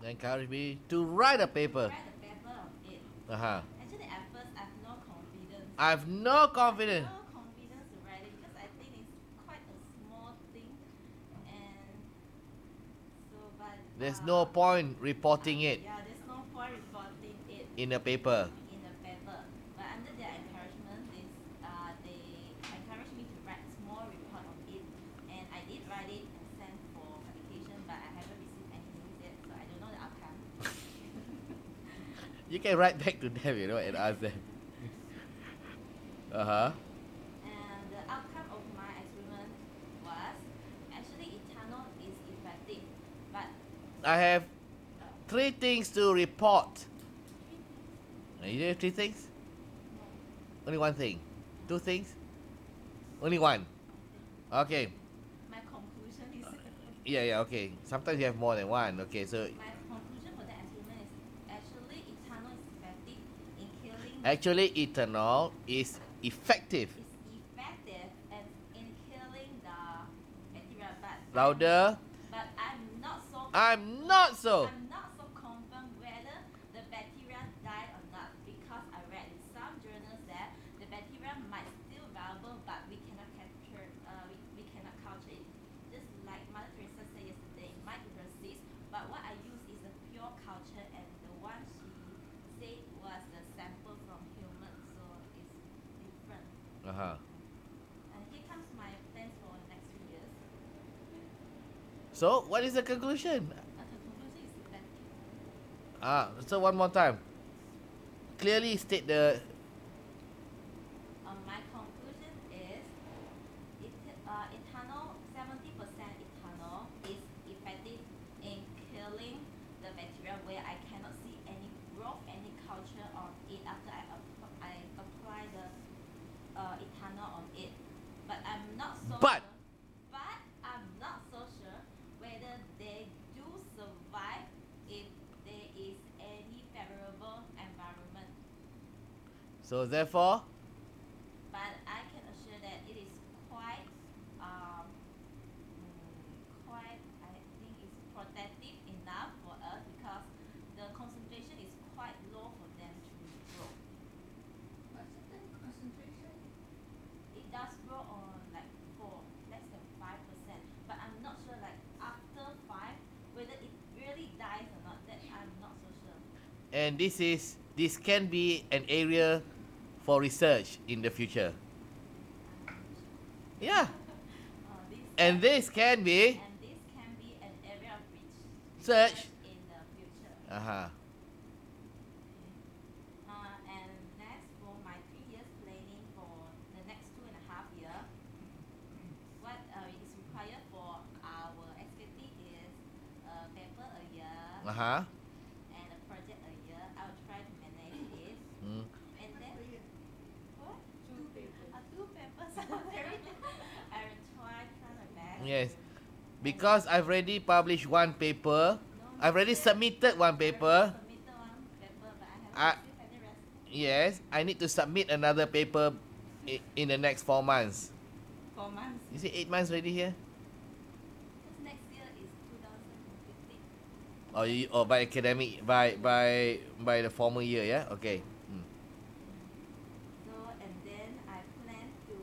Encourage me to write a paper. Write a paper on it. Uh-huh. Actually, at first, I have no confidence. I have no confidence. No confidence to write it because I think it's quite a small thing, and so but There's no point reporting it yeah, there's no point reporting it in a paper. in the paper. But under their encouragement, they encouraged me to write small report on it, and I did write it and sent for publication, but I haven't received any news yet, so I don't know the outcome. You can write back to them, and ask them. Uh-huh. And the outcome of my experiment was actually ethanol is effective, but I have 3 things to report. You have 3 things? no, Only 1 thing? 2 things? Only 1. Okay. my conclusion is Yeah, okay. Sometimes you have more than 1. Okay, so my conclusion for the experiment is actually ethanol is effective in killing. actually ethanol is effective. Is effective and in killing the bacteria, but Louder. But I'm not so. I'm not so. I'm not so confident whether the bacteria die or not because I read in some journals that the bacteria might still viable, but we cannot capture. We cannot culture it. Just like Mother Teresa said yesterday, it might persist. But what I use is a pure culture, and the one she said was the sample from humans, so it's different. Uh-huh. And here comes my plans for the next 2 years. So, what is the conclusion? The conclusion is effective. So one more time. Clearly state the My conclusion is ethanol, 70% ethanol is effective in killing the bacteria where I cannot see any growth, any culture on it after I apply the ethanol on it. But I'm not so But- sure. But I'm not so sure whether they do survive if there is any favorable environment. So therefore, But I can assure that it is quite, I think it's protective enough for us because the concentration is quite low for them to grow. What's the concentration? It does grow on like for less than 5%, but I'm not sure like after 5 whether it really dies or not. That I'm not so sure. and this can be an area for research in the future. Yeah. And this can be an area of Search. in the future. uh-huh. And next for my 3 years planning for the next 2.5 years, what is required for our activity is a paper a year Uh-huh. and a project a year. I will try to manage it. Mm. And then what? 2 papers. 2 papers. Very. I will try my best. Yes. Because I've already published 1 paper. I've already submitted 1 paper. Submitted 1 paper, but I I- haven't received any response. Yes, I need to submit another paper in the next 4 months. 4 months. You see 8 months already here? Because next year is 2015. Or by academic by the former year, yeah? Okay. Mm. So and then I plan to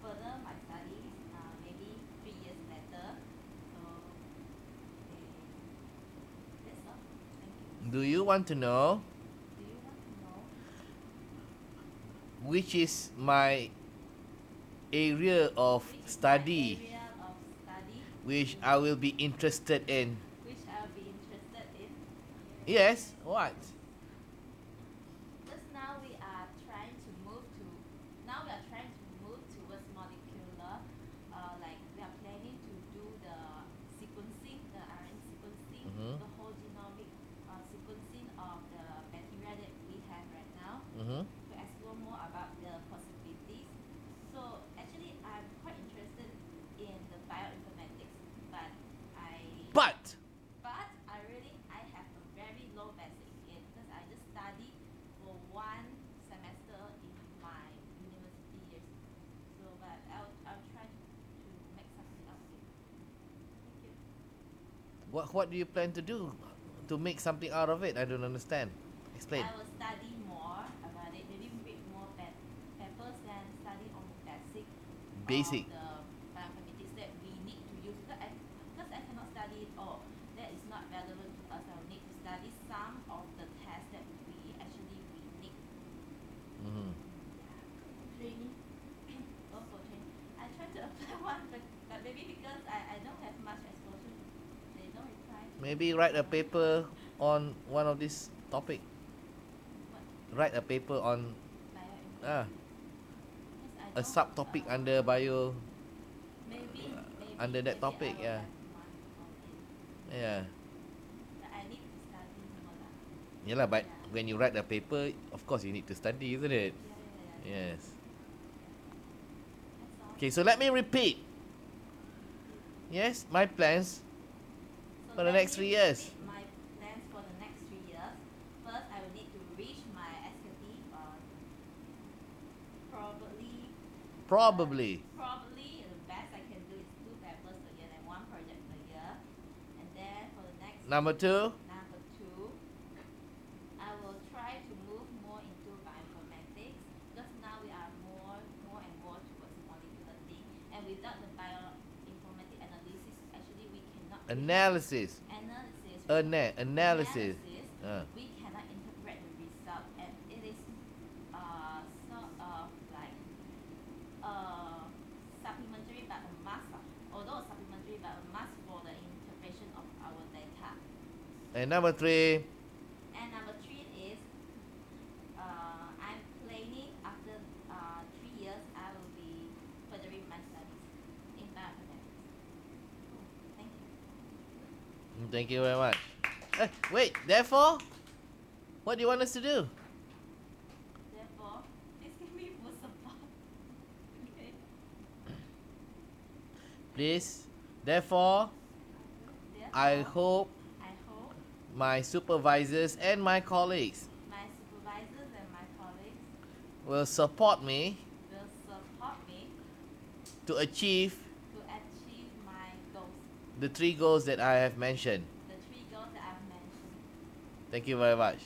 further my studies maybe 3 years later. So that's all. Thank you. Do you want to know Do you want to know which is my area of which study area of study which I will be interested in? which I'll be interested in? Yes, what? Just now we are trying to move towards molecular. Like we are planning to do the sequencing, the RNA sequencing, Mhm. the whole genomic sequencing of the bacteria that we have right now Mm-hmm. to explore more about the possibilities. So actually, I'm quite interested in the bioinformatics, but I But have a very low basic in it. What do you plan to do to make something out of it? I don't understand. Explain. I will study more about it, maybe read more papers and study on the Basic. of the bioinformatics that we need to use. Because I cannot study it all. That is not relevant to us. I will need to study some of the tests that we need. Mm-hmm. Training. Go for training. I try to apply one, but maybe because I don't have much exposure, they don't reply. Maybe write a paper on one of this topic. What? Write a paper on Bioinformatics. a subtopic under bio. Maybe under that maybe topic, I will yeah. have one of it. Yeah. But I need to study more lah. Yeah lah, but Yeah. when you write a paper, of course you need to study, isn't it? Yeah. Yes. That's all. Okay, so let me repeat. Yes, my plans. So for the let next me 3 years. repeat my plans for the next 3 years. First, I will need to reach my SKT on Probably. probably the best I can do is 2 papers a year and 1 project a year. And then for the next Number 2. number 2, I will try to move more into bioinformatics because now we are more and more towards molecular thing, and without the bioinformatic analysis, actually we cannot Analysis. Analysis. we cannot interpret the result, and it is sort of like supplementary but a must, although supplementary but a must for the interpretation of our data. And number 3. And number 3 is I'm planning after 3 years I will be furthering my studies in bioinformatics. Thank you. Thank you very much. Wait, therefore, what do you want us to do? Therefore, please give me full support. Okay. Please. Therefore, I hope I hope my supervisors and my colleagues my supervisors and my colleagues will support me will support me to achieve to achieve my goals, the 3 goals that I have mentioned. the 3 goals that I've mentioned. Thank you very much.